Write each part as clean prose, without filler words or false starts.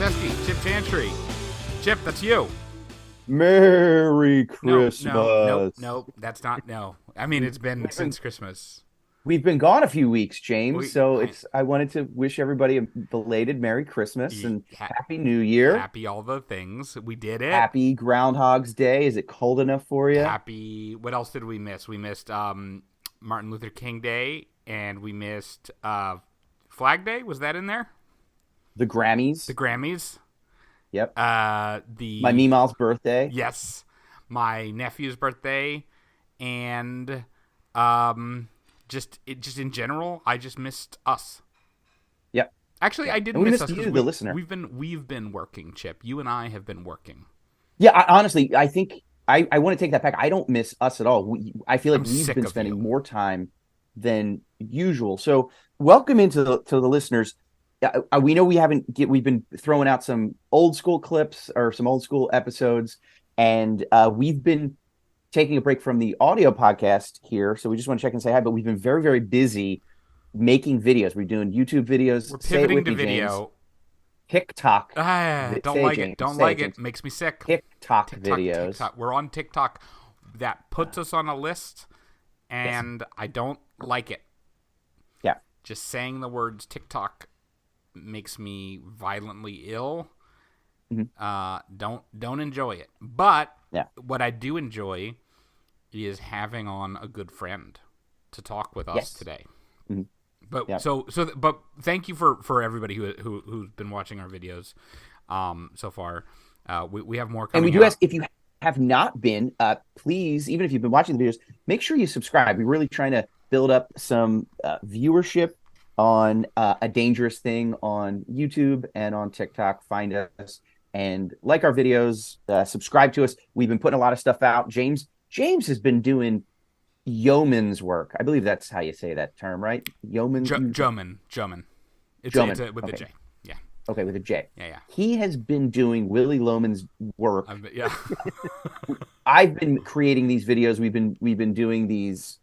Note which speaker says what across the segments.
Speaker 1: Sesky, Chip Chantry. Chip, that's you.
Speaker 2: Merry
Speaker 1: No,
Speaker 2: Christmas.
Speaker 1: nope. That's not, no. I mean, it's been
Speaker 2: We've been
Speaker 1: since Christmas.
Speaker 2: we've been gone a few weeks, James.
Speaker 1: We,
Speaker 2: So
Speaker 1: I,
Speaker 2: I wanted to wish everybody a belated Merry Christmas
Speaker 1: y-
Speaker 2: and
Speaker 1: ha-
Speaker 2: Happy New Year.
Speaker 1: Happy all the things. We did it.
Speaker 2: Happy Groundhog's Day. Is it cold enough for you?
Speaker 1: Happy, what else did we miss? We missed Martin Luther King Day, and we missed Flag Day. Was that in there?
Speaker 2: The
Speaker 1: The
Speaker 2: Grammys.
Speaker 1: Grammys.
Speaker 2: Yep. My
Speaker 1: The
Speaker 2: Meemaw's birthday.
Speaker 1: Yes, my nephew's birthday, and just in general, I just missed us.
Speaker 2: Yep.
Speaker 1: Actually,
Speaker 2: Yep.
Speaker 1: I
Speaker 2: And
Speaker 1: didn't
Speaker 2: we
Speaker 1: miss
Speaker 2: missed
Speaker 1: us
Speaker 2: you,
Speaker 1: because
Speaker 2: the listener.
Speaker 1: we've been working, Chip. You and I have been working.
Speaker 2: Yeah, honestly, I think I want to take that back. I don't miss us at all. I feel like
Speaker 1: I'm
Speaker 2: we've
Speaker 1: sick
Speaker 2: been
Speaker 1: of you.
Speaker 2: spending more time than usual. So, welcome into the listeners. We know we've been throwing out some old school clips or some old school episodes, and we've been taking a break from the audio podcast here. So we just want to check and say hi. But we've been very very busy making videos. We're doing YouTube videos.
Speaker 1: We're
Speaker 2: Say it
Speaker 1: pivoting
Speaker 2: with
Speaker 1: to
Speaker 2: me, James.
Speaker 1: video.
Speaker 2: TikTok.
Speaker 1: Don't
Speaker 2: Say it,
Speaker 1: like it.
Speaker 2: James.
Speaker 1: Don't
Speaker 2: Say it,
Speaker 1: like it.
Speaker 2: James.
Speaker 1: Makes me sick.
Speaker 2: TikTok videos.
Speaker 1: TikTok. We're on TikTok. That puts us on a list,
Speaker 2: Yes.
Speaker 1: and I don't like it.
Speaker 2: Yeah.
Speaker 1: Just saying the words TikTok makes me violently ill. Don't enjoy it. But
Speaker 2: Yeah.
Speaker 1: what I do enjoy is having on a good friend to talk with us
Speaker 2: Yes.
Speaker 1: today.
Speaker 2: Mhm.
Speaker 1: But
Speaker 2: Yeah.
Speaker 1: but thank you for everybody who's been watching our videos so far. We have more
Speaker 2: And we
Speaker 1: coming
Speaker 2: do
Speaker 1: out.
Speaker 2: ask if you have not been, please, even if you've been watching the videos, make sure you subscribe. We're really trying to build up some viewership on a dangerous thing on YouTube and on TikTok. Find us and like our videos, subscribe to us. We've been putting a lot of stuff out. James has been doing yeoman's work. I believe that's how you say that term, right?
Speaker 1: Joman. It's
Speaker 2: Yeoman.
Speaker 1: with the
Speaker 2: Okay.
Speaker 1: J. Yeah,
Speaker 2: Okay, with a J.
Speaker 1: yeah.
Speaker 2: He has been doing Willie Loman's work.
Speaker 1: Yeah.
Speaker 2: I've been creating these videos. We've been doing these.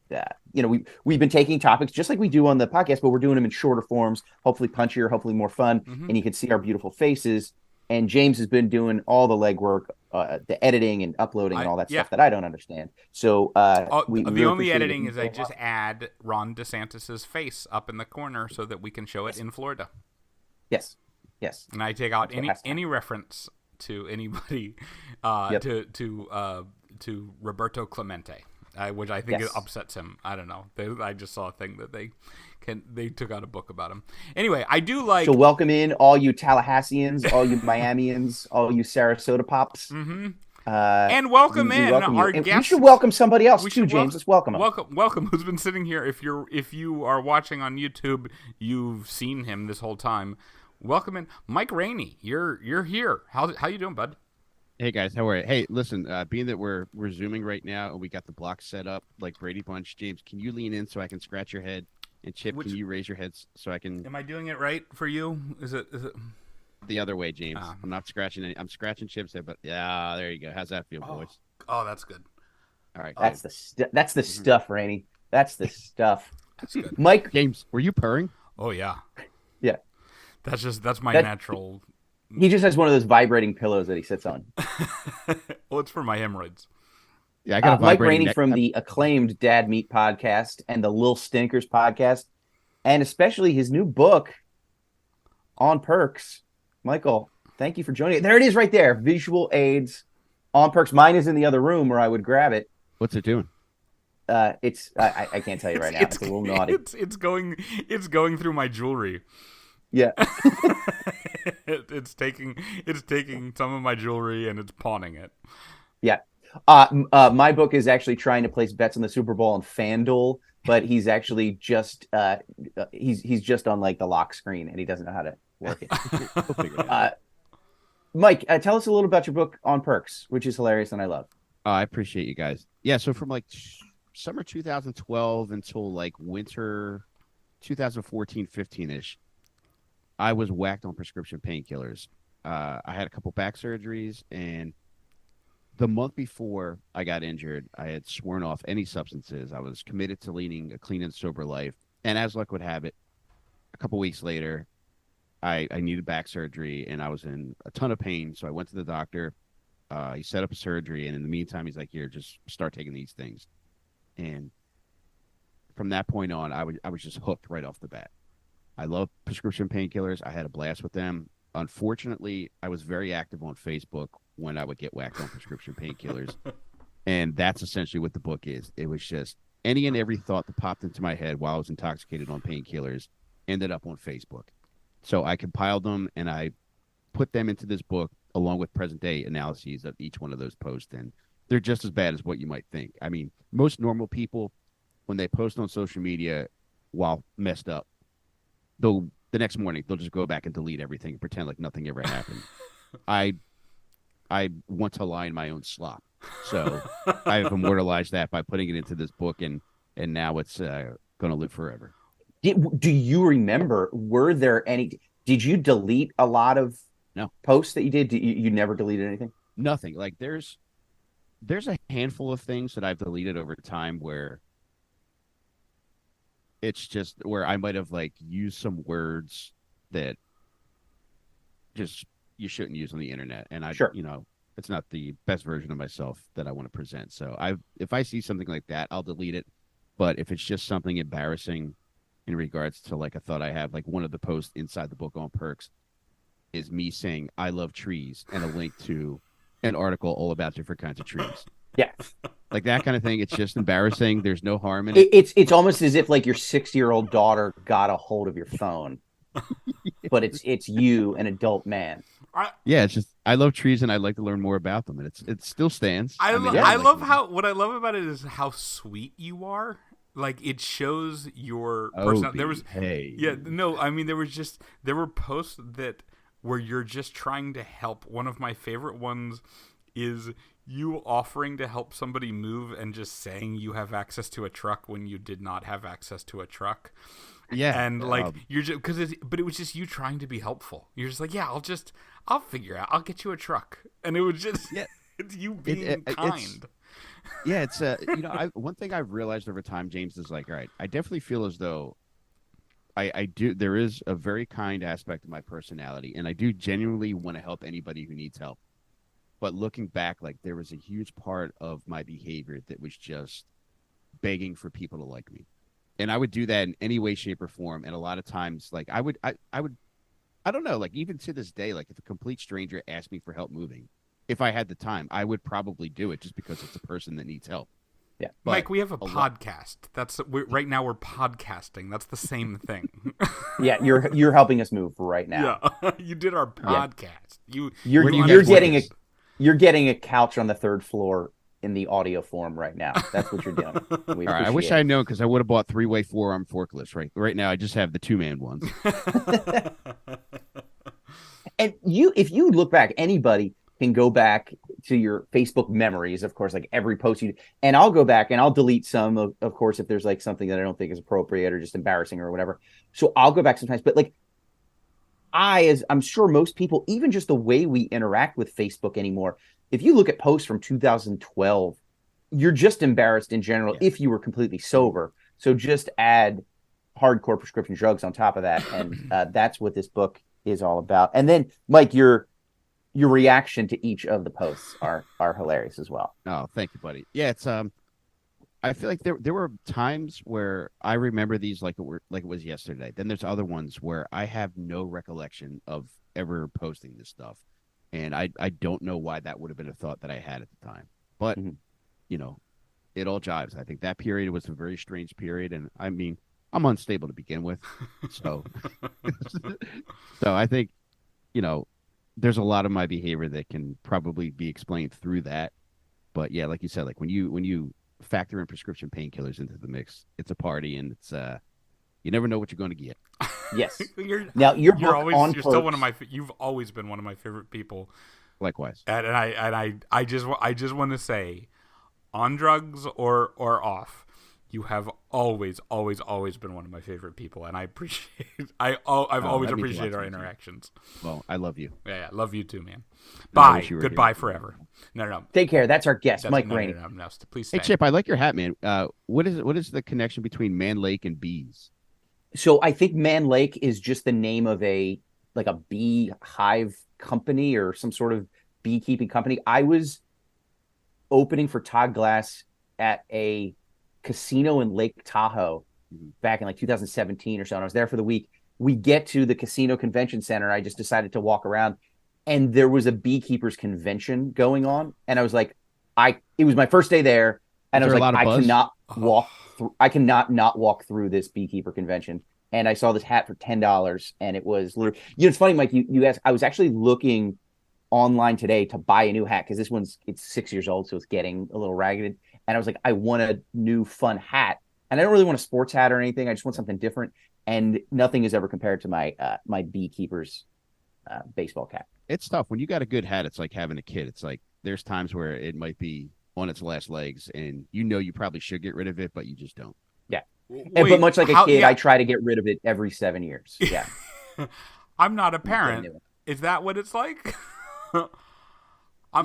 Speaker 2: We've been taking topics just like we do on the podcast, but we're doing them in shorter forms, hopefully punchier, hopefully more fun,
Speaker 1: Mm-hmm.
Speaker 2: and you can see our beautiful faces. And James has been doing all the legwork, the editing and uploading and all that
Speaker 1: Yeah.
Speaker 2: stuff that I don't understand. So we
Speaker 1: The
Speaker 2: really
Speaker 1: only
Speaker 2: appreciate it if
Speaker 1: editing
Speaker 2: you
Speaker 1: is I
Speaker 2: go
Speaker 1: just
Speaker 2: off.
Speaker 1: add Ron DeSantis's face up in the corner so that we can show it in Florida,
Speaker 2: Yes, yes.
Speaker 1: and I take out
Speaker 2: That's what has to
Speaker 1: any reference to anybody
Speaker 2: Yep.
Speaker 1: to Roberto Clemente, which I think
Speaker 2: Yes.
Speaker 1: it upsets him. I don't know. I just saw a thing that they took out a book about him. Anyway, I do like.
Speaker 2: So welcome in all you Tallahasseans, all you Miamians, all you Sarasota pops.
Speaker 1: Mm-hmm.
Speaker 2: Uh,
Speaker 1: And welcome
Speaker 2: we
Speaker 1: in
Speaker 2: welcome you.
Speaker 1: our
Speaker 2: And
Speaker 1: guest.
Speaker 2: we should welcome somebody else
Speaker 1: We
Speaker 2: too,
Speaker 1: should
Speaker 2: James. Let's welcome him.
Speaker 1: welcome. Who's been sitting here? If you are watching on YouTube, you've seen him this whole time. Welcome in, Mike Rainey. You're here. How you doing, bud?
Speaker 3: Hey guys, how are you? Hey, listen, being that we're zooming right now and we got the blocks set up like Brady Bunch, James, can you lean in so I can scratch your head? And Chip, can you raise your heads so I can?
Speaker 1: Am I doing it right for you? Is it?
Speaker 3: The other way, James.
Speaker 1: Ah.
Speaker 3: I'm not scratching any. I'm scratching Chip's head, but yeah, there you go. How's that feel, boys?
Speaker 1: Oh, that's good.
Speaker 3: All right,
Speaker 2: That's
Speaker 3: good.
Speaker 2: the stuff, Rainey. That's the stuff.
Speaker 1: That's good.
Speaker 2: Mike,
Speaker 3: James, were you purring?
Speaker 1: Oh yeah.
Speaker 2: yeah,
Speaker 1: That's my
Speaker 2: That-
Speaker 1: natural.
Speaker 2: he just has one of those vibrating pillows that he sits on.
Speaker 1: Well, it's for my hemorrhoids.
Speaker 3: Yeah, I got a
Speaker 2: Mike
Speaker 3: vibrating
Speaker 2: Rainey
Speaker 3: neck.
Speaker 2: from the acclaimed Dad Meat podcast and the Lil Stinkers podcast, and especially his new book on Percs. Michael, thank you for joining. There it is, right there. Visual aids on Percs. Mine is in the other room where I would grab it.
Speaker 3: What's it doing?
Speaker 2: I can't tell you right now. It's a little naughty.
Speaker 1: It's going through my jewelry.
Speaker 2: Yeah.
Speaker 1: It's taking some of my jewelry and it's pawning it.
Speaker 2: Yeah. My book is actually trying to place bets on the Super Bowl on FanDuel, but he's actually just he's just on like the lock screen and he doesn't know how to work it.
Speaker 3: We'll figure it out.
Speaker 2: Mike, tell us a little about your book on Percs, which is hilarious and I love.
Speaker 3: Oh, I appreciate you guys. Yeah, so from like summer 2012 until like winter 2014, 15-ish, I was whacked on prescription painkillers. I had a couple back surgeries, and the month before I got injured, I had sworn off any substances. I was committed to leading a clean and sober life. And as luck would have it, a couple weeks later, I needed back surgery and I was in a ton of pain. So I went to the doctor. He set up a surgery, and in the meantime, he's like, "Here, just start taking these things." And from that point on, I was just hooked right off the bat. I love prescription painkillers. I had a blast with them. Unfortunately, I was very active on Facebook when I would get whacked on prescription painkillers. And that's essentially what the book is. It was just any and every thought that popped into my head while I was intoxicated on painkillers ended up on Facebook. So I compiled them and I put them into this book along with present day analyses of each one of those posts. And they're just as bad as what you might think. I mean, most normal people, when they post on social media while messed up, the next morning they'll just go back and delete everything and pretend like nothing ever happened. I want to lie in my own slop. So I've immortalized that by putting it into this book, and now it's going to live forever.
Speaker 2: Do you remember, were there any, did you delete a lot of posts that you did? You never deleted anything?
Speaker 3: Nothing. Like there's a handful of things that I've deleted over time where it's just where I might have like used some words that just you shouldn't use on the internet. And it's not the best version of myself that I want to present. So if I see something like that, I'll delete it. But if it's just something embarrassing in regards to like a thought I have, like one of the posts inside the book on Percs is me saying, "I love trees," and a link to an article all about different kinds of trees.
Speaker 2: Yeah.
Speaker 3: Like that kind of thing. It's just embarrassing. There's no harm in it.
Speaker 2: It's almost as if like your 6-year-old daughter got a hold of your phone, but it's you, an adult man.
Speaker 3: Yeah, it's just I love trees and I'd like to learn more about them, and it still stands.
Speaker 1: I love what I love about it is how sweet you are. Like it shows your personality. There were posts that where you're just trying to help. One of my favorite ones is you offering to help somebody move and just saying you have access to a truck when you did not have access to a truck.
Speaker 3: Yeah.
Speaker 1: And like you're just but it was just you trying to be helpful. You're just like, yeah, I'll figure out. I'll get you a truck. And it was just it's you being kind.
Speaker 3: It's one thing I've realized over time, James, is like, all right, I definitely feel as though I do. There is a very kind aspect of my personality, and I do genuinely want to help anybody who needs help. But looking back, like there was a huge part of my behavior that was just begging for people to like me. And I would do that in any way, shape, or form. And a lot of times, like I don't know, like even to this day, like if a complete stranger asked me for help moving, if I had the time, I would probably do it just because it's a person that needs help.
Speaker 2: Yeah,
Speaker 1: but Mike, we have a podcast. Right now we're podcasting. That's the same thing.
Speaker 2: Yeah, you're helping us move right now.
Speaker 1: Yeah, you did our podcast.
Speaker 2: Yeah. You're getting a couch on the 3rd floor in the audio form right now. That's what you're doing.
Speaker 3: All right, I wish I had known because I would have bought 3-way 4-arm forklifts. Right now, I just have the 2-man ones.
Speaker 2: And if you look back, anybody can go back to your Facebook memories, of course, like every post you, and I'll go back and I'll delete some of course, if there's like something that I don't think is appropriate or just embarrassing or whatever. So I'll go back sometimes, but like as I'm sure most people, even just the way we interact with Facebook anymore, if you look at posts from 2012, you're just embarrassed in general if you were completely sober. So just add hardcore prescription drugs on top of that. And that's what this book is all about. And then Mike, your reaction to each of the posts are hilarious as well.
Speaker 3: Oh, thank you, buddy. Yeah, it's I feel like there were times where I remember these like it was yesterday. Then there's other ones where I have no recollection of ever posting this stuff, and I don't know why that would have been a thought that I had at the time. But it all jives. I think that period was a very strange period, and I mean I'm unstable to begin with, so so I think there's a lot of my behavior that can probably be explained through that. But yeah, like you said, like when you factor in prescription painkillers into the mix, it's a party, and it's you never know what you're going to get.
Speaker 2: Yes.
Speaker 1: You've always been one of my favorite people.
Speaker 3: Likewise.
Speaker 1: And I just want to say, on drugs or off, you have always been one of my favorite people, and I appreciate. I've always appreciated our interactions.
Speaker 3: Well, I love you.
Speaker 1: Yeah, love you too, man. Bye. Goodbye forever. No.
Speaker 2: Take care. That's our guest, Mike Rainey.
Speaker 1: No, please stay.
Speaker 3: Hey, Chip, I like your hat, man. What is the connection between Man Lake and bees?
Speaker 2: So I think Man Lake is just the name of a like a bee hive company or some sort of beekeeping company. I was opening for Todd Glass at a casino in Lake Tahoe back in like 2017 or so. And I was there for the week. We get to the casino convention center. I just decided to walk around, and there was a beekeepers convention going on. And I was like, it was my first day there. And I was like, I cannot not walk through this beekeeper convention. And I saw this hat for $10, and it was literally, it's funny, Mike, you asked, I was actually looking online today to buy a new hat because it's 6 years old, so it's getting a little ragged. And I was like, I want a new fun hat, and I don't really want a sports hat or anything. I just want something different, and nothing is ever compared to my my beekeepers baseball cap.
Speaker 3: It's tough when you got a good hat. It's like having a kid. It's like there's times where it might be on its last legs, and you probably should get rid of it, but you just don't.
Speaker 2: Yeah. But much like a kid, I try to get rid of it every 7 years. Yeah.
Speaker 1: I'm not a parent. Is that what it's like?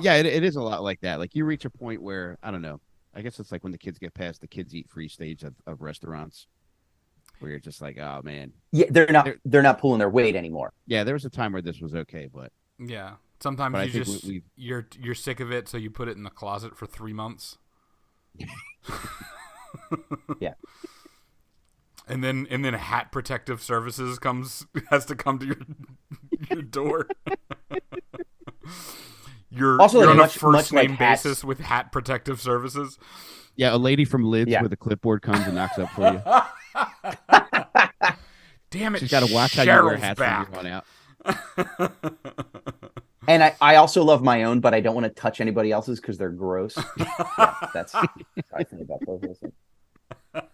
Speaker 3: Yeah, it is a lot like that. Like you reach a point where, I don't know, I guess it's like when the kids get past the kids eat free stage of restaurants where you're just like, oh man.
Speaker 2: Yeah, they're not pulling their weight anymore.
Speaker 3: Yeah, there was a time where this was okay, but
Speaker 1: yeah. Sometimes you're sick of it, so you put it in the closet for 3 months.
Speaker 2: Yeah.
Speaker 1: And then Hat Protective Services has to come to your door. You're on a first name basis with Hat Protective Services.
Speaker 3: Yeah, a lady from Lids with a clipboard comes and knocks up for you.
Speaker 1: Damn it!
Speaker 3: She's got to watch how you wear hats from here on out.
Speaker 2: And I also love my own, but I don't want to touch anybody else's because they're gross. Yeah, that's how I think about those.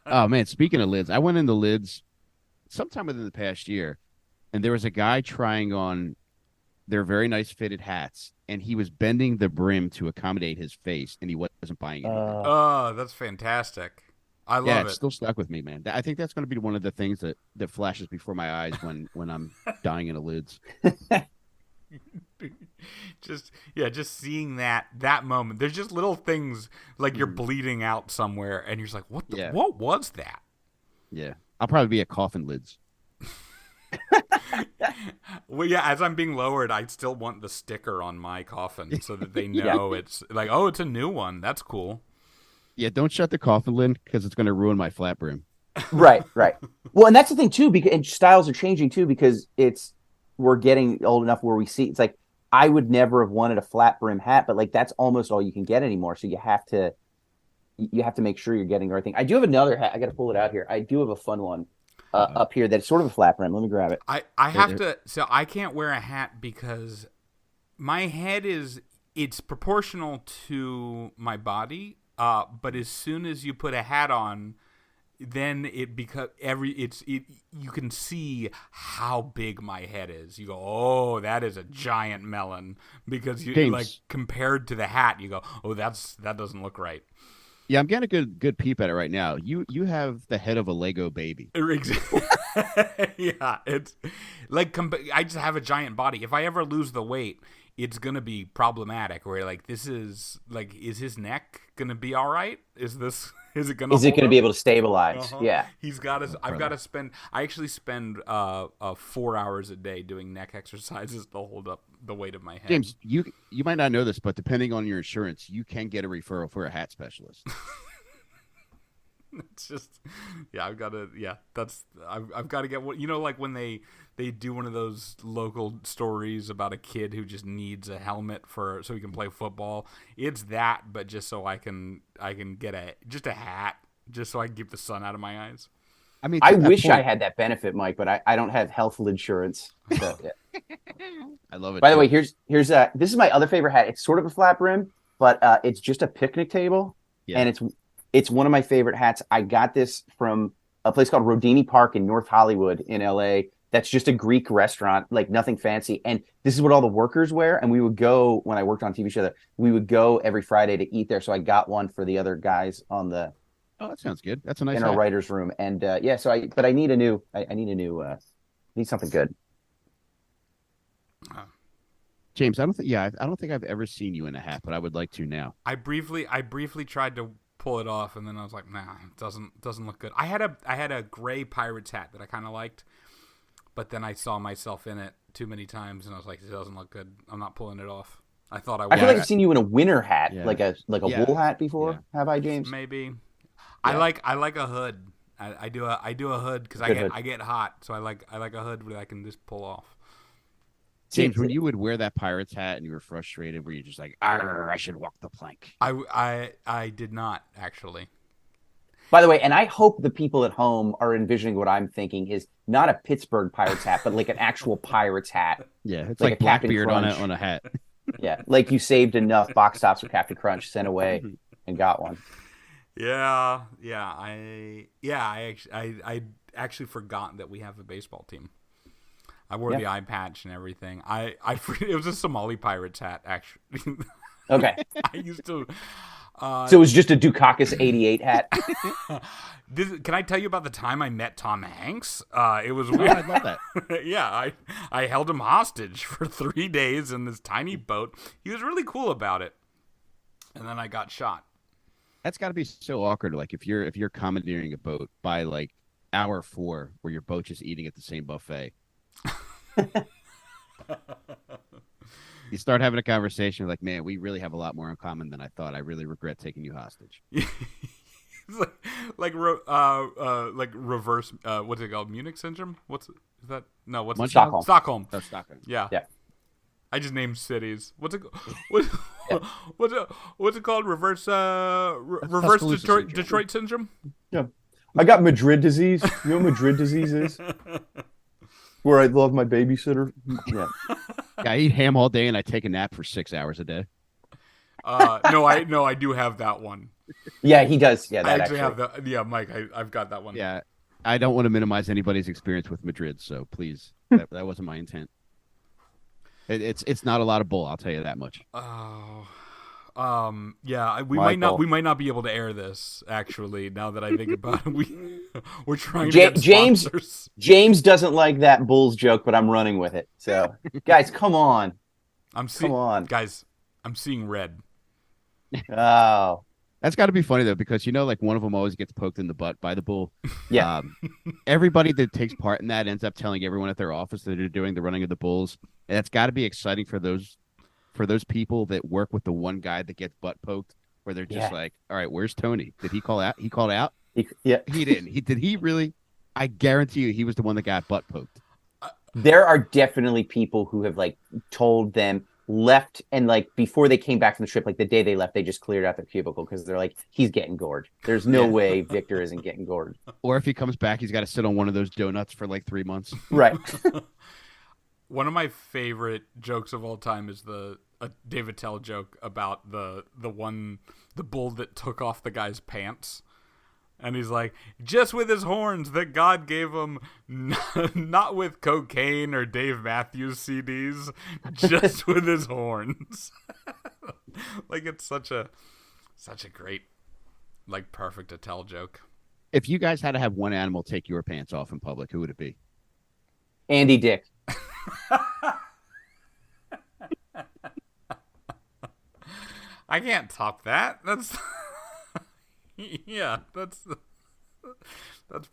Speaker 3: Oh man, speaking of Lids, I went into Lids sometime within the past year, and there was a guy trying on their very nice fitted hats, and he was bending the brim to accommodate his face, and he wasn't buying anything.
Speaker 1: Oh, that's fantastic. I love it.
Speaker 3: It's still stuck with me, man. I think that's going to be one of the things that flashes before my eyes when I'm dying in a Lids.
Speaker 1: Just seeing that moment. There's just little things like you're bleeding out somewhere, and you're just like, what was that?
Speaker 3: Yeah, I'll probably be at Coffin Lids.
Speaker 1: Well, yeah, as I'm being lowered, I still want the sticker on my coffin so that they know it's like, oh, it's a new one. That's cool.
Speaker 3: Yeah, don't shut the coffin lid because it's going to ruin my flat brim.
Speaker 2: Right. Well, and that's the thing too, and styles are changing too because we're getting old enough where we see it's like I would never have wanted a flat brim hat, but like that's almost all you can get anymore. So you have to make sure you're getting the right thing. I do have another hat. I got to pull it out here. I do have a fun one up here that's sort of a flat brim. Let me grab it.
Speaker 1: I have to. So I can't wear a hat because my head it's proportional to my body. But as soon as you put a hat on, then you can see how big my head is. You go, oh, that is a giant melon, because you
Speaker 3: James,
Speaker 1: like compared to the hat, you go, oh, that doesn't look right.
Speaker 3: Yeah, I'm getting a good peep at it right now. You have the head of a Lego baby.
Speaker 1: Yeah, it's like I just have a giant body. If I ever lose the weight, it's gonna be problematic. Where like is his neck gonna be all right? Is it gonna
Speaker 2: be able to stabilize?
Speaker 1: Uh-huh.
Speaker 2: Yeah,
Speaker 1: I actually spend 4 hours a day doing neck exercises to hold up the weight of my head.
Speaker 3: James, you might not know this, but depending on your insurance, you can get a referral for a hat specialist.
Speaker 1: It's just, I've got to get what, like when they do one of those local stories about a kid who just needs a helmet so he can play football. It's that, but just so I can get a hat just so I can keep the sun out of my eyes.
Speaker 2: I mean, I wish I had that benefit, Mike, but I don't have health insurance. So, yeah.
Speaker 3: I love it.
Speaker 2: By the way, here's this is my other favorite hat. It's sort of a flat brim, but it's just a picnic table, and it's one of my favorite hats. I got this from a place called Rodini Park in North Hollywood in LA. That's just a Greek restaurant, like nothing fancy. And this is what all the workers wear. And we would go, when I worked on TV show, we would go every Friday to eat there. So I got one for the other guys on the.
Speaker 3: Oh, that sounds good. That's a nice
Speaker 2: in our writer's room. And I need something good.
Speaker 3: James, I don't think I've ever seen you in a hat, but I would like to now.
Speaker 1: I briefly tried to pull it off, and then I was like, nah, it doesn't look good. I had a gray Pirates hat that I kind of liked, but then I saw myself in it too many times, and I was like, "It doesn't look good. I'm not pulling it off." I thought I
Speaker 2: I feel like
Speaker 1: was.
Speaker 2: I've seen you in a winter hat,
Speaker 3: Yeah.
Speaker 2: like a
Speaker 3: Yeah.
Speaker 2: wool hat before.
Speaker 3: Yeah.
Speaker 2: Have I, James?
Speaker 1: Maybe. I like a hood. I do a hood because
Speaker 2: Good hood.
Speaker 1: I get hot, so I like a hood that I can just pull off.
Speaker 3: James, when you would wear that pirate's hat and you were frustrated, were you just like, "Arr, I should walk the plank"?
Speaker 1: I did not actually.
Speaker 2: By the way, and I hope the people at home are envisioning what I'm thinking is not a Pittsburgh Pirates hat, but like an actual Pirates hat.
Speaker 3: Yeah, it's
Speaker 2: Like
Speaker 3: like
Speaker 2: a Captain
Speaker 3: Blackbeard
Speaker 2: Crunch.
Speaker 3: on a hat.
Speaker 2: Yeah, like you saved enough box tops for Captain Crunch, sent away, and got one.
Speaker 1: Yeah. I actually forgot that we have a baseball team. I wore the eye patch and everything. It was a Somali Pirates hat actually.
Speaker 2: Okay,
Speaker 1: I used to.
Speaker 2: so it was just a Dukakis '88 hat.
Speaker 1: Can I tell you about the time I met Tom Hanks? It was
Speaker 3: Oh,
Speaker 1: weird.
Speaker 3: I love that.
Speaker 1: Yeah, I held him hostage for 3 days in this tiny boat. He was really cool about it, and then I got shot.
Speaker 3: That's got to be so awkward. Like if you're commandeering a boat by like hour 4, where your boat's just eating at the same buffet. You start having a conversation like, man, we really have a lot more in common than I thought. I really regret taking you hostage.
Speaker 1: It's like reverse. What's it called? Munich syndrome. Is that? No. What's
Speaker 3: Stockholm.
Speaker 1: Stockholm.
Speaker 3: Oh, Stockholm.
Speaker 1: Yeah.
Speaker 2: Yeah.
Speaker 1: I just named cities. What's it called? Reverse
Speaker 3: Tuscaloosa
Speaker 1: Detroit syndrome.
Speaker 2: Yeah, I got Madrid disease. You know what Madrid disease is? Where I love my babysitter. Yeah.
Speaker 3: I eat ham all day and I take a nap for 6 hours a day.
Speaker 1: No, I do have that one.
Speaker 2: Yeah, he does. Yeah,
Speaker 1: I
Speaker 2: that
Speaker 1: actually
Speaker 2: actually.
Speaker 1: have that. Yeah, Mike, I've got that one.
Speaker 3: Yeah, I don't want to minimize anybody's experience with Madrid, so please, that wasn't my intent. It's not a lot of bull, I'll tell you that much.
Speaker 1: Oh, yeah, we
Speaker 2: Michael.
Speaker 1: might not be able to air this actually. Now that I think about it, we're trying to get
Speaker 2: James
Speaker 1: sponsors.
Speaker 2: James doesn't like that Bulls joke, but I'm running with it. So, guys, come on.
Speaker 1: Come
Speaker 2: on.
Speaker 1: Guys. I'm seeing red.
Speaker 2: Oh,
Speaker 3: That's got to be funny though, because like one of them always gets poked in the butt by the bull.
Speaker 2: yeah.
Speaker 3: Everybody that takes part in that ends up telling everyone at their office that they're doing the running of the bulls, and that's got to be exciting for those people that work with the one guy that gets butt poked, where they're just like, "All right, where's Tony? Did he call out? He called out?
Speaker 2: Yeah.
Speaker 3: He didn't. Did he really? I guarantee you, he was the one that got butt poked."
Speaker 2: There are definitely people who have like told them left and like before they came back from the trip, like the day they left, they just cleared out their cubicle because they're like, he's getting gored. There's no way Victor isn't getting gored.
Speaker 3: Or if he comes back, he's got to sit on one of those donuts for like 3 months.
Speaker 2: Right.
Speaker 1: One of my favorite jokes of all time is the David Tell joke about the bull that took off the guy's pants. And he's like, just with his horns that God gave him, not with cocaine or Dave Matthews CDs, just with his horns. Like, it's such a great, like, perfect to tell joke.
Speaker 3: If you guys had to have one animal take your pants off in public, who would it be?
Speaker 2: Andy Dick.
Speaker 1: I can't top that. That's yeah, that's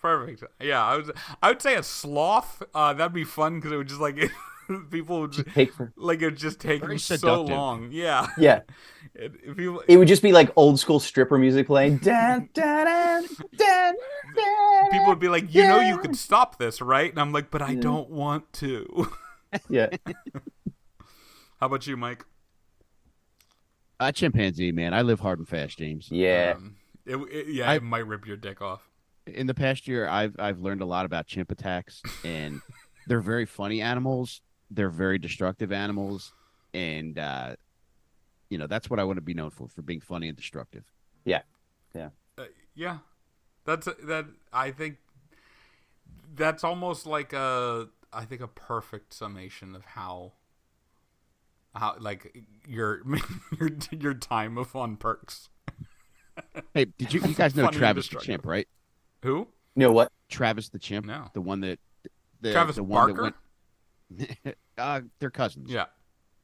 Speaker 1: perfect. Yeah, I would say a sloth. That'd be fun because it would just like people would just
Speaker 2: it
Speaker 1: would just take
Speaker 3: Very
Speaker 1: so
Speaker 3: seductive.
Speaker 1: long. Yeah,
Speaker 2: Yeah. It would just be like old school stripper music playing. Dun, dun, dun, dun, dun,
Speaker 1: people would be like, you could stop this, right? And I'm like, but I don't want to.
Speaker 2: Yeah.
Speaker 1: How about you, Mike?
Speaker 3: Chimpanzee, man. I live hard and fast, James.
Speaker 2: Yeah.
Speaker 1: It might rip your dick off.
Speaker 3: In the past year, I've learned a lot about chimp attacks, and they're very funny animals. They're very destructive animals, and that's what I want to be known for being funny and destructive.
Speaker 2: Yeah.
Speaker 1: Yeah, that. I think that's almost like a perfect summation of how like your time of on Percs.
Speaker 3: Hey, did you guys know
Speaker 1: Funny and
Speaker 3: Travis the
Speaker 1: destructive.
Speaker 3: Chimp, right?
Speaker 1: Who?
Speaker 2: You know what?
Speaker 3: Travis the Chimp,
Speaker 1: No.
Speaker 3: the one that
Speaker 1: Travis
Speaker 3: the one
Speaker 1: Barker?
Speaker 3: that went. They're cousins.
Speaker 1: Yeah.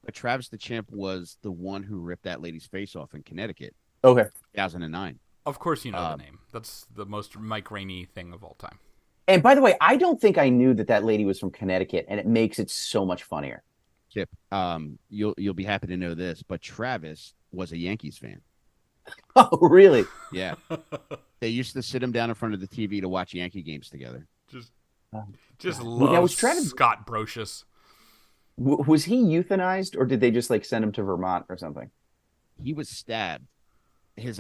Speaker 3: But Travis the Chimp was the one who ripped that lady's face off in Connecticut,
Speaker 2: Okay.
Speaker 3: 2009.
Speaker 1: Of course you know the name. That's the most Mike Rainey thing of all time.
Speaker 2: And by the way, I don't think I knew that lady was from Connecticut, and it makes it so much funnier.
Speaker 3: Chip, you'll be happy to know this, but Travis was a Yankees fan.
Speaker 2: Oh, really?
Speaker 3: Yeah. They used to sit him down in front of the TV to watch Yankee games together.
Speaker 1: Just
Speaker 2: Now,
Speaker 1: love
Speaker 2: was Travis
Speaker 1: Scott Brocious.
Speaker 2: was he euthanized, or did they just like send him to Vermont or something?
Speaker 3: He was stabbed. His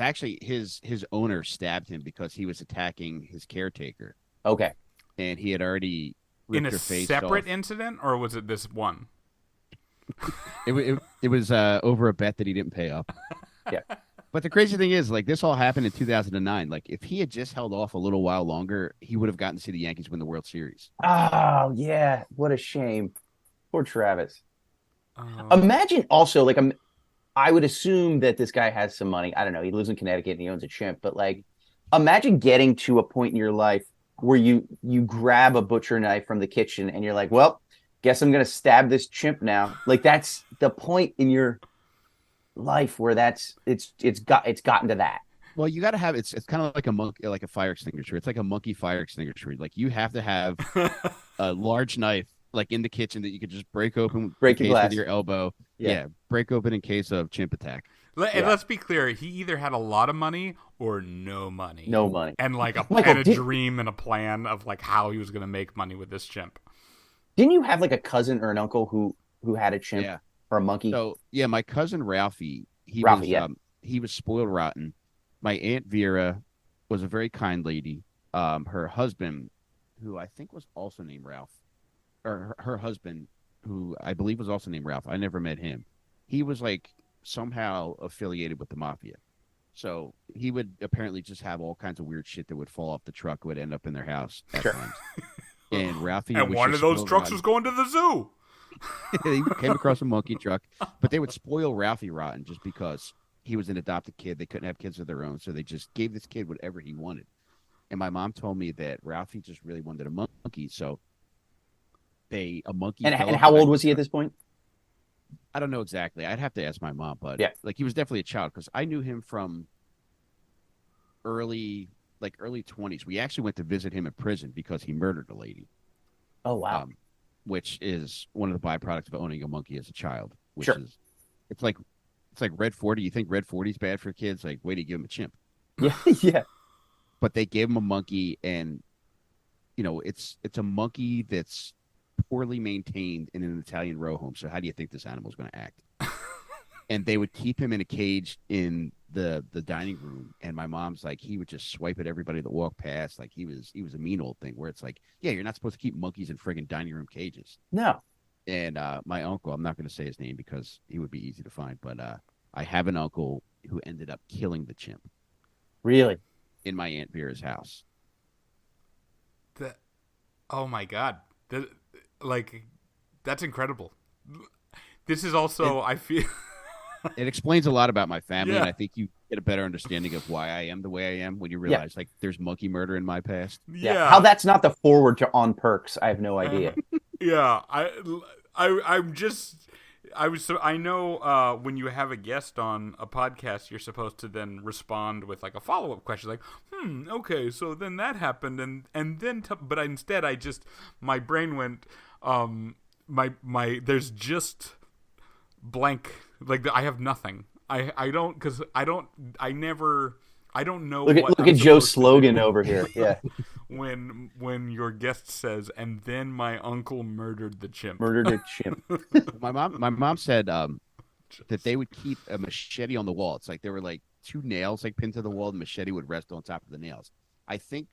Speaker 3: owner stabbed him because he was attacking his caretaker,
Speaker 2: Okay.
Speaker 3: and he had already
Speaker 1: In
Speaker 3: ripped
Speaker 1: a
Speaker 3: her face
Speaker 1: separate
Speaker 3: off.
Speaker 1: incident, or was it this one?
Speaker 3: It was over a bet that he didn't pay up.
Speaker 2: Yeah.
Speaker 3: But the crazy thing is, like, this all happened in 2009. Like, if he had just held off a little while longer, he would have gotten to see the Yankees win the World Series.
Speaker 2: Oh, yeah. What a shame. Poor Travis.
Speaker 1: Um,
Speaker 2: Imagine also, like, I would assume that this guy has some money. I don't know. He lives in Connecticut and he owns a chimp, but like, imagine getting to a point in your life where you grab a butcher knife from the kitchen and you're like, well, guess I'm gonna stab this chimp now. Like, that's the point in your life where it's gotten to that.
Speaker 3: Well, you got to have it's kind of like a monkey, like a fire extinguisher. It's like a monkey fire extinguisher. Like, you have to have a large knife, like, in the kitchen that you could just break open
Speaker 2: Break
Speaker 3: in
Speaker 2: your
Speaker 3: case
Speaker 2: glass.
Speaker 3: with your elbow.
Speaker 2: Yeah.
Speaker 3: Yeah, break open in case of chimp attack.
Speaker 1: And let's be clear, he either had a lot of money or no money.
Speaker 2: No money.
Speaker 1: And like
Speaker 2: Michael,
Speaker 1: a dream and a plan of like how he was going to make money with this chimp.
Speaker 2: Didn't you have like a cousin or an uncle who had a chimp
Speaker 3: Yeah.
Speaker 2: or a monkey?
Speaker 3: So yeah, my cousin Ralphie,
Speaker 2: Ralphie, yeah.
Speaker 3: He was spoiled rotten. My Aunt Vera was a very kind lady. Her husband, who I think was also named Ralph, or her husband, who I believe was also named Ralph. I never met him. He was like somehow affiliated with the mafia. So he would apparently just have all kinds of weird shit that would fall off the truck, would end up in their house at times. And Ralphie
Speaker 1: And
Speaker 3: was
Speaker 1: one
Speaker 3: just
Speaker 1: of those
Speaker 3: spoiled
Speaker 1: trucks
Speaker 3: rotten.
Speaker 1: was going to the zoo.
Speaker 3: He came across a monkey truck, but they would spoil Ralphie rotten just because he was an adopted kid. They couldn't have kids of their own, so they just gave this kid whatever he wanted. And my mom told me that Ralphie just really wanted a monkey, so a monkey.
Speaker 2: And
Speaker 3: fell off
Speaker 2: how
Speaker 3: the back
Speaker 2: old
Speaker 3: of
Speaker 2: was
Speaker 3: the
Speaker 2: he at
Speaker 3: truck.
Speaker 2: this point?
Speaker 3: I don't know exactly. I'd have to ask my mom, but
Speaker 2: Yeah.
Speaker 3: like, he was definitely a child because I knew him from early 20s. We actually went to visit him in prison because he murdered a lady.
Speaker 2: Oh wow.
Speaker 3: Which is one of the byproducts of owning a monkey as a child. Which
Speaker 2: Sure.
Speaker 3: is, it's like Red 40. You think Red 40 is bad for kids? Like, wait, to give him a chimp.
Speaker 2: Yeah, yeah.
Speaker 3: But they gave him a monkey, and it's a monkey that's poorly maintained in an Italian row home. So how do you think this animal is going to act? And they would keep him in a cage in the dining room, and my mom's like, he would just swipe at everybody that walked past. Like, he was a mean old thing. Where it's like, yeah, you're not supposed to keep monkeys in friggin' dining room cages.
Speaker 2: No.
Speaker 3: And my uncle, I'm not going to say his name because he would be easy to find, but I have an uncle who ended up killing the chimp
Speaker 2: Really?
Speaker 3: in my Aunt Vera's house.
Speaker 1: Oh my God. That's incredible. This is also, I feel...
Speaker 3: It explains a lot about my family,
Speaker 1: Yeah.
Speaker 3: and I think you get a better understanding of why I am the way I am when you realize, like, there's monkey murder in my past.
Speaker 1: Yeah.
Speaker 2: How that's not the forward to on Perks, I have no idea.
Speaker 1: Yeah, I'm just I know when you have a guest on a podcast, you're supposed to then respond with like a follow-up question, like, okay, so then that happened, and then but instead I just, my brain went, my there's just blank, like, I have nothing. I don't, because I don't know.
Speaker 2: Look at Joe's slogan over here. Yeah.
Speaker 1: When your guest says, and then my uncle murdered the chimp.
Speaker 2: Murdered a chimp.
Speaker 3: My mom said that they would keep a machete on the wall. It's like there were like two nails like pinned to the wall. The machete would rest on top of the nails. I think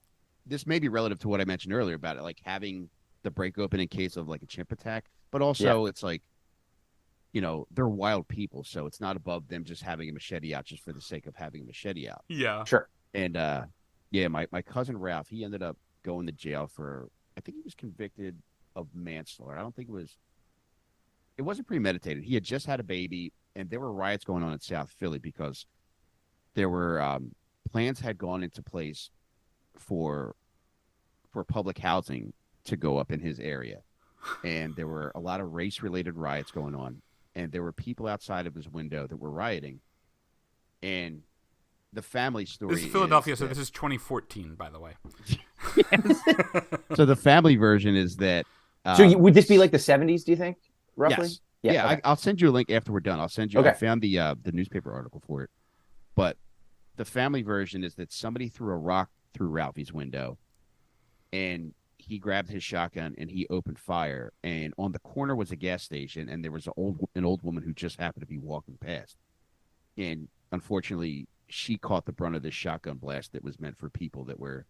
Speaker 3: this may be relative to what I mentioned earlier about it, like having the break open in case of like a chimp attack, but also it's like, they're wild people, so it's not above them just having a machete out just for the sake of having a machete out.
Speaker 1: Yeah.
Speaker 2: Sure.
Speaker 3: And yeah, my cousin Ralph, he ended up going to jail for, I think he was convicted of manslaughter. I don't think it wasn't premeditated. He had just had a baby, and there were riots going on in South Philly because there were plans had gone into place for public housing to go up in his area. And there were a lot of race-related riots going on. And there were people outside of his window that were rioting. And the family story
Speaker 1: This is Philadelphia, so
Speaker 3: that,
Speaker 1: this is 2014, by the way.
Speaker 3: So the family version is that.
Speaker 2: So would this be like the 70s? Do you think roughly?
Speaker 3: Yes.
Speaker 2: Yeah.
Speaker 3: Yeah.
Speaker 2: Okay.
Speaker 3: I'll send you a link after we're done. I'll send you. I
Speaker 2: Okay.
Speaker 3: found the newspaper article for it, but the family version is that somebody threw a rock through Ralphie's window, and he grabbed his shotgun and he opened fire. And on the corner was a gas station, and there was an old woman who just happened to be walking past. And unfortunately, she caught the brunt of this shotgun blast that was meant for people that were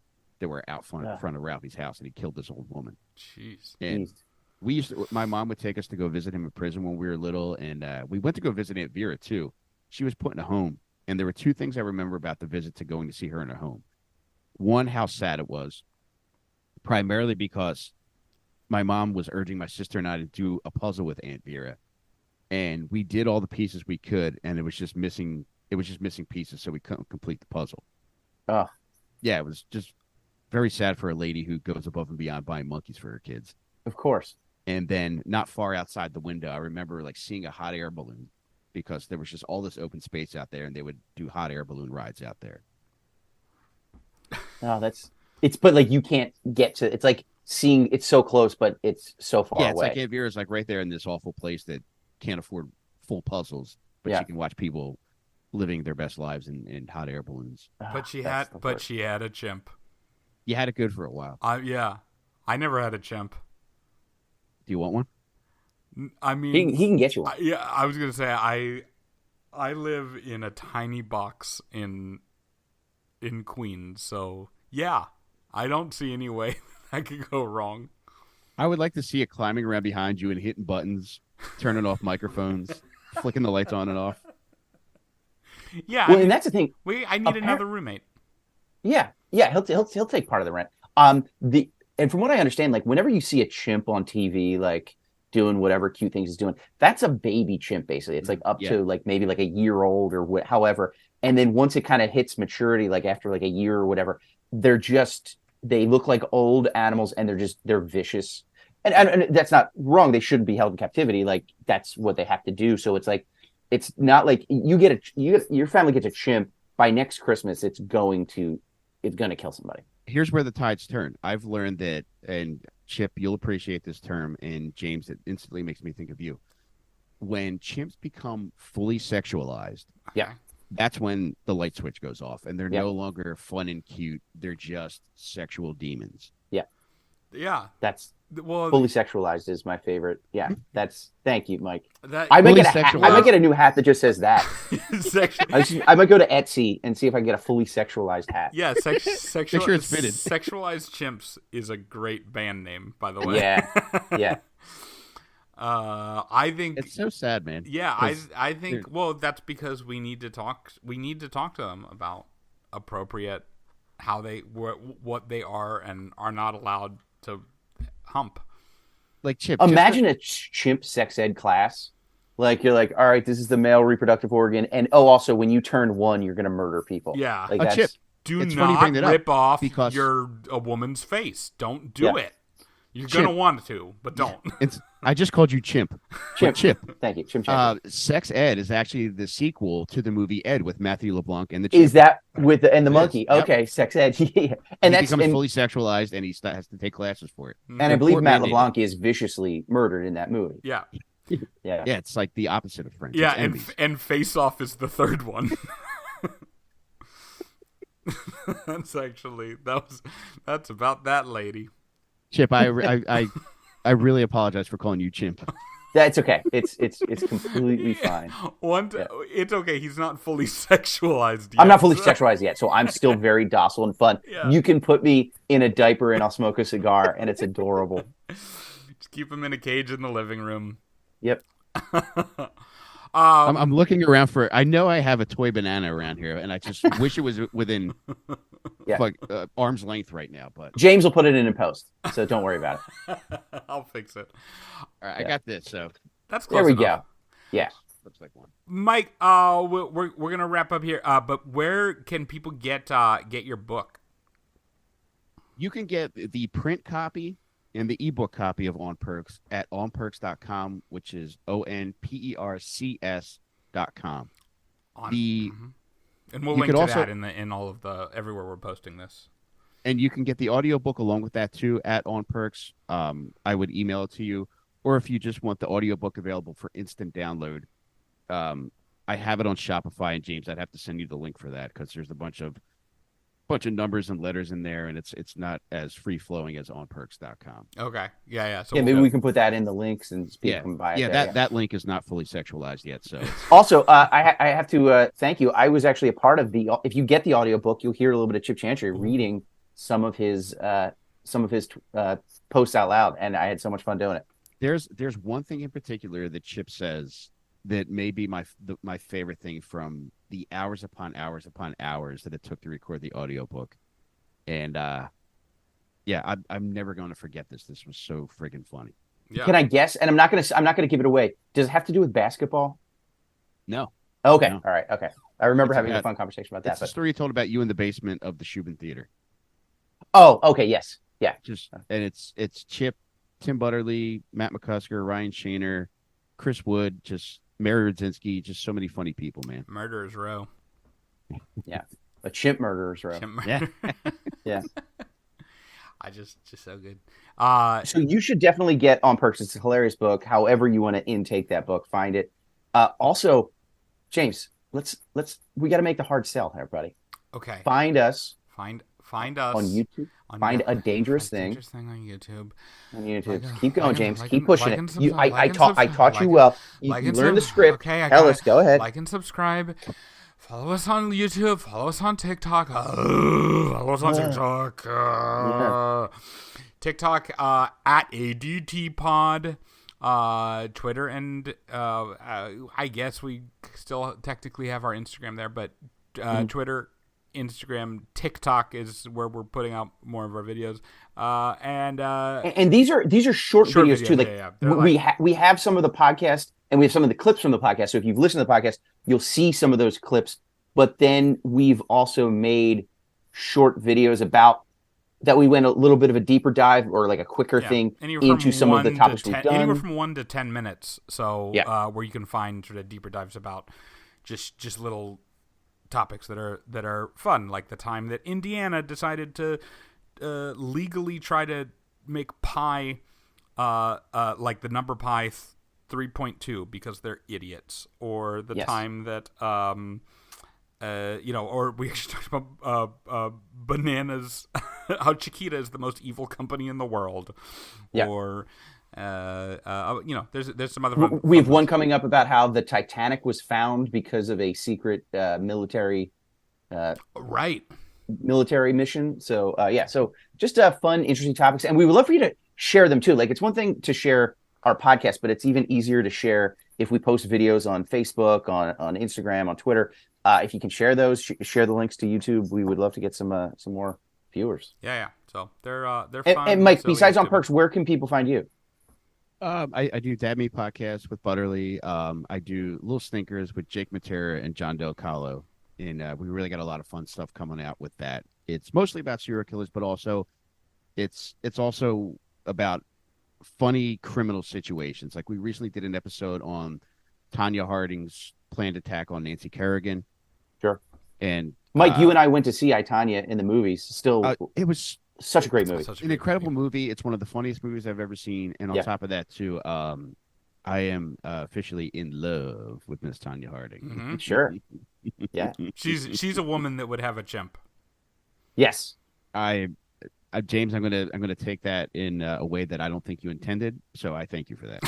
Speaker 3: out front of Ralphie's house, and he killed this old woman.
Speaker 1: Jeez.
Speaker 3: And my mom would take us to go visit him in prison when we were little, and we went to go visit Aunt Vera too. She was put in a home, and there were two things I remember about the visit to going to see her in a home. One, how sad it was, primarily because my mom was urging my sister and I to do a puzzle with Aunt Vera, and we did all the pieces we could, and it was just missing pieces, so we couldn't complete the puzzle.
Speaker 2: Oh.
Speaker 3: Yeah, it was just very sad for a lady who goes above and beyond buying monkeys for her kids.
Speaker 2: Of course.
Speaker 3: And then not far outside the window, I remember like seeing a hot air balloon, because there was just all this open space out there, and they would do hot air balloon rides out there.
Speaker 2: Oh, but like you can't get to. It's like seeing it's so close, but it's so far
Speaker 3: Yeah, it's
Speaker 2: away.
Speaker 3: like Aunt Vera's like right there in this awful place that can't afford full puzzles, but she can watch people living their best lives in hot air balloons.
Speaker 1: But she had a chimp.
Speaker 3: You had it good for a while.
Speaker 1: Yeah, I never had a chimp.
Speaker 3: Do you want one?
Speaker 1: I mean,
Speaker 2: he can get you one.
Speaker 1: Yeah, I was gonna say I live in a tiny box in Queens, so yeah, I don't see any way that could go wrong.
Speaker 3: I would like to see it climbing around behind you and hitting buttons, turning off microphones, flicking the lights on and off.
Speaker 1: Yeah,
Speaker 2: well, and that's the thing.
Speaker 1: I need another roommate.
Speaker 2: Yeah, he'll take part of the rent. And from what I understand, like whenever you see a chimp on TV, like doing whatever cute things it's doing, that's a baby chimp basically. It's like up to like maybe like a year old or however. And then once it kind of hits maturity, like after like a year or whatever, they look like old animals, and they're vicious. And that's not wrong. They shouldn't be held in captivity. Like that's what they have to do. So it's like, it's not like your family gets a chimp by next Christmas. It's going to kill somebody.
Speaker 3: Here's where the tides turn. I've learned that, and Chip, you'll appreciate this term, and James, it instantly makes me think of you. When chimps become fully sexualized, that's when the light switch goes off, and they're no longer fun and cute. They're just sexual demons.
Speaker 1: Yeah.
Speaker 2: That's fully sexualized is my favorite. Yeah. Thank you, Mike. I might get a new hat that just says that. I might go to Etsy and see if I can get a fully sexualized hat.
Speaker 1: Yeah,
Speaker 3: Make sure it's fitted.
Speaker 1: Sexualized Chimps is a great band name, by the way.
Speaker 2: Yeah.
Speaker 1: I think
Speaker 3: it's so sad, man.
Speaker 1: Yeah, I think that's because we need to talk to them about appropriate what they are and are not allowed to hump.
Speaker 3: Like Chip.
Speaker 2: Imagine a chimp sex ed class. Like you're like, all right, this is the male reproductive organ, and also when you turn 1, you're gonna murder people.
Speaker 1: Yeah,
Speaker 2: like
Speaker 3: Chip.
Speaker 1: Do
Speaker 3: it's
Speaker 1: not rip off
Speaker 3: because
Speaker 1: a woman's face. Don't do it. You're going to want to, but don't.
Speaker 3: I just called you Chimp. Chip.
Speaker 2: Thank you. Chimp.
Speaker 3: Sex Ed is actually the sequel to the movie Ed with Matthew LeBlanc and the chimp.
Speaker 2: Is that with the monkey? Okay, yep. Sex Ed. Yeah. And
Speaker 3: he becomes fully sexualized, and he has to take classes for it.
Speaker 2: And I believe Matt LeBlanc is viciously murdered in that movie.
Speaker 1: Yeah.
Speaker 3: Yeah, it's like the opposite of Friends.
Speaker 1: Yeah, and Face Off is the third one. That's about that lady.
Speaker 3: Chip, I really apologize for calling you Chimp.
Speaker 2: That's okay. It's completely fine.
Speaker 1: It's okay. He's not fully sexualized yet.
Speaker 2: I'm not fully sexualized yet, so I'm still very docile and fun.
Speaker 1: Yeah.
Speaker 2: You can put me in a diaper and I'll smoke a cigar, and it's adorable.
Speaker 1: Just keep him in a cage in the living room.
Speaker 2: Yep.
Speaker 3: I'm looking around I know I have a toy banana around here, and I just wish it was within arm's length right now. But
Speaker 2: James will put it in post, so don't worry about it.
Speaker 1: I'll fix it.
Speaker 3: All right, I got this. So
Speaker 1: that's close
Speaker 2: there we
Speaker 1: enough.
Speaker 2: go. Yeah,
Speaker 3: looks like one.
Speaker 1: Mike, we're gonna wrap up here. But where can people get your book?
Speaker 3: You can get the print copy and the ebook copy of On Percs at onpercs.com, which is onpercs.com.
Speaker 1: And we'll link to that in all of the everywhere we're posting this.
Speaker 3: And you can get the audiobook along with that too at On Perks. I would email it to you. Or if you just want the audiobook available for instant download, I have it on Shopify. And James, I'd have to send you the link for that because there's a bunch of numbers and letters in there, and it's not as free flowing as onperks.com.
Speaker 1: Okay. Yeah. So
Speaker 2: Yeah, maybe we can put that in the links and people can buy it.
Speaker 3: Yeah, that link is not fully sexualized yet. So
Speaker 2: also, I have to thank you. I was actually a part of the. If you get the audiobook, you'll hear a little bit of Chip Chantry reading some of his posts out loud, and I had so much fun doing it.
Speaker 3: There's one thing in particular that Chip says that may be my favorite thing from the hours upon hours that it took to record the audiobook. And I'm never going to forget this. This was so friggin' funny.
Speaker 2: Yeah. Can I guess? And I'm not gonna give it away. Does it have to do with basketball?
Speaker 3: No.
Speaker 2: Okay.
Speaker 3: No.
Speaker 2: All right. Okay. I remember having a fun conversation about that.
Speaker 3: It's the story told about you in the basement of the Shubin Theater.
Speaker 2: Oh, okay. Yes. Yeah.
Speaker 3: And it's Chip, Tim Butterly, Matt McCusker, Ryan Shaner, Chris Wood, just Mary Rudzinski, just so many funny people, man.
Speaker 1: Murderers Row.
Speaker 2: Yeah. A Chimp Murderers Row.
Speaker 3: Yeah.
Speaker 2: Yeah.
Speaker 1: I just so good.
Speaker 2: So you should definitely get On Perks. It's a hilarious book. However you want to intake that book, find it. Also, James, we got to make the hard sell, everybody.
Speaker 1: Okay.
Speaker 2: Find us.
Speaker 1: Find us
Speaker 2: on YouTube. Find a dangerous thing.
Speaker 1: Dangerous thing on YouTube.
Speaker 2: On YouTube. Keep going, James. Keep pushing it. I taught you well. You learned the script.
Speaker 1: Okay,
Speaker 2: Tell us. Go ahead.
Speaker 1: Like and subscribe. Follow us on YouTube. Follow us on TikTok. Follow us on TikTok. TikTok at ADT Pod. Twitter and I guess we still technically have our Instagram there, but Twitter, Instagram, TikTok is where we're putting out more of our videos. And
Speaker 2: these are short videos too. Like we have some of the podcast and we have some of the clips from the podcast. So if you've listened to the podcast, you'll see some of those clips. But then we've also made short videos about that. We went a little bit of a deeper dive or like a quicker thing into some of the topics we've done.
Speaker 1: Anywhere from 1 to 10 minutes. So where you can find sort of deeper dives about just little topics that are fun, like the time that Indiana decided to legally try to make pi like the number pi 3.2 because they're idiots, or the time that or we actually talked about bananas, how Chiquita is the most evil company in the world, or there's some other fun.
Speaker 2: We have one coming up about how the Titanic was found because of a secret military mission. So so just fun, interesting topics, and we would love for you to share them too. Like, it's one thing to share our podcast, but it's even easier to share if we post videos on Facebook, on Instagram, on Twitter. If you can share those, share the links to YouTube, we would love to get some more viewers.
Speaker 1: Yeah. So they're fun.
Speaker 2: And Mike, besides On Perks, where can people find you?
Speaker 3: I do Dad Me podcast with Butterly. I do Little Stinkers with Jake Matera and John Del Calo. And we really got a lot of fun stuff coming out with that. It's mostly about serial killers, but also it's also about funny criminal situations. Like, we recently did an episode on Tanya Harding's planned attack on Nancy Kerrigan.
Speaker 2: Sure.
Speaker 3: And
Speaker 2: Mike, you and I went to see I, Tanya in the movies. Still,
Speaker 3: it was
Speaker 2: such a great movie.
Speaker 3: An incredible movie. It's one of the funniest movies I've ever seen. And on top of that, too, I am officially in love with Miss Tanya Harding.
Speaker 1: Mm-hmm.
Speaker 2: Sure. Yeah.
Speaker 1: She's a woman that would have a chimp.
Speaker 2: Yes.
Speaker 3: James, I'm gonna take that in a way that I don't think you intended. So I thank you for that.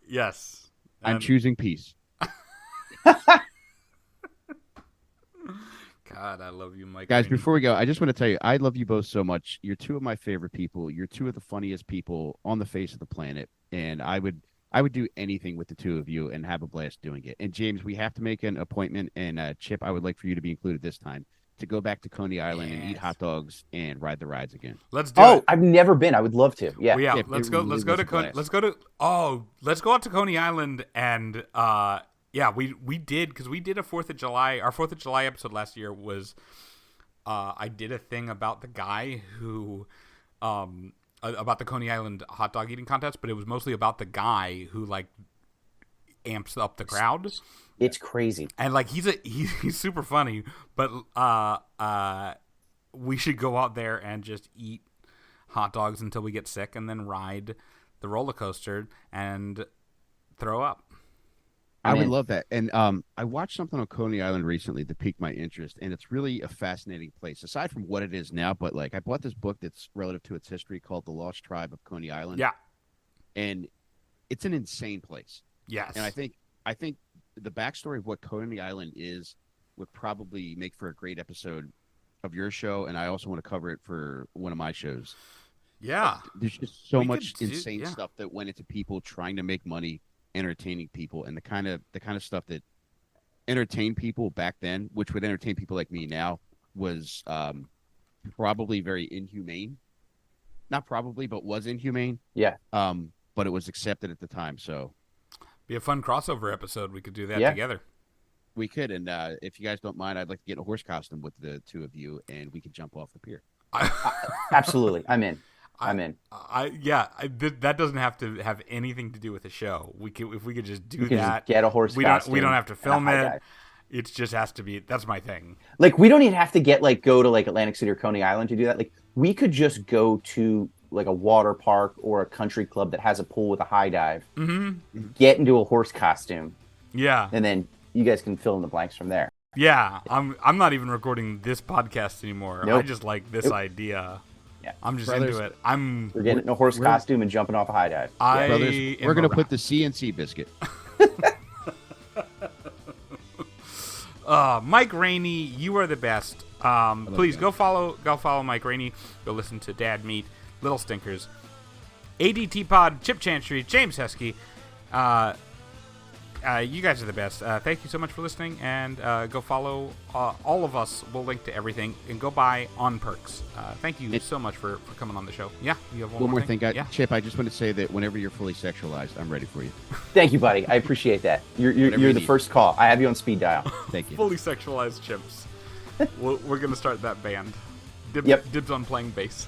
Speaker 1: Yes.
Speaker 3: I'm choosing peace.
Speaker 1: God, I love you, Mike.
Speaker 3: Guys, before we go, I just want to tell you, I love you both so much. You're two of my favorite people. You're two of the funniest people on the face of the planet. And I would do anything with the two of you and have a blast doing it. And James, we have to make an appointment. And Chip, I would like for you to be included this time to go back to Coney Island and eat hot dogs and ride the rides again.
Speaker 1: Let's do it.
Speaker 2: I've never been. I would love to. Yeah.
Speaker 1: Well, yeah.
Speaker 3: Chip,
Speaker 1: let's go to Coney. Let's go out to Coney Island and we did, because we did a 4th of July. Our 4th of July episode last year was I did a thing about the guy who about the Coney Island hot dog eating contest, but it was mostly about the guy who, like, amps up the crowd.
Speaker 2: It's crazy.
Speaker 1: And like he's super funny, but we should go out there and just eat hot dogs until we get sick, and then ride the roller coaster and throw up.
Speaker 3: I would love that. And I watched something on Coney Island recently that piqued my interest, and it's really a fascinating place, aside from what it is now. But like, I bought this book that's relative to its history called The Lost Tribe of Coney Island.
Speaker 1: Yeah.
Speaker 3: And it's an insane place.
Speaker 1: Yes.
Speaker 3: And I think the backstory of what Coney Island is would probably make for a great episode of your show, and I also want to cover it for one of my shows.
Speaker 1: Yeah.
Speaker 3: There's just so
Speaker 1: We
Speaker 3: much
Speaker 1: could do-
Speaker 3: insane
Speaker 1: yeah.
Speaker 3: stuff that went into people trying to make money entertaining people, and the kind of stuff that entertained people back then, which would entertain people like me now, was probably very inhumane. Not probably, but was inhumane.
Speaker 2: Yeah.
Speaker 3: But it was accepted at the time, so
Speaker 1: Be a fun crossover episode. We could do that
Speaker 2: Yeah.
Speaker 1: together.
Speaker 3: we could. And if you guys don't mind, I'd like to get in a horse costume with the two of you, and we could jump off the pier.
Speaker 2: Absolutely. I'm in.
Speaker 1: That doesn't have to have anything to do with the show. If we could just do
Speaker 2: You can
Speaker 1: that.
Speaker 2: just get a horse
Speaker 1: we
Speaker 2: costume.
Speaker 1: don't have to
Speaker 2: and a
Speaker 1: film
Speaker 2: high
Speaker 1: it.
Speaker 2: dive.
Speaker 1: It just has to be. That's my thing.
Speaker 2: Like, we don't even have to go to like Atlantic City or Coney Island to do that. Like, we could just go to like a water park or a country club that has a pool with a high dive, get into a horse costume,
Speaker 1: Yeah.
Speaker 2: and then you guys can fill in the blanks from there.
Speaker 1: Yeah. I'm not even recording this podcast anymore.
Speaker 2: Nope.
Speaker 1: I just like this idea.
Speaker 2: Yeah.
Speaker 1: I'm just
Speaker 3: Brothers,
Speaker 1: into it.
Speaker 2: We're getting in a horse costume and jumping off a high dive.
Speaker 3: Brothers,
Speaker 1: am
Speaker 3: we're going to
Speaker 1: around.
Speaker 3: put the CNC biscuit.
Speaker 1: Mike Rainey, you are the best. Please go follow Mike Rainey. Go listen to Dad Meat, Little Stinkers, ADT Pod, Chip Chantry, James Heskey. You guys are the best. Thank you so much for listening, and go follow all of us. We'll link to everything, and go buy on Percs. Thank you so much for coming on the show. Yeah, you have
Speaker 3: One more thing,
Speaker 1: Yeah.
Speaker 3: Chip. I just want to say that whenever you're fully sexualized, I'm ready for you.
Speaker 2: Thank you, buddy. I appreciate that. You're
Speaker 3: you
Speaker 2: the
Speaker 3: need.
Speaker 2: first call. I have you on speed dial.
Speaker 3: Thank you.
Speaker 1: Fully sexualized chimps. We're gonna start that band.
Speaker 2: Yep.
Speaker 1: Dibs on playing bass.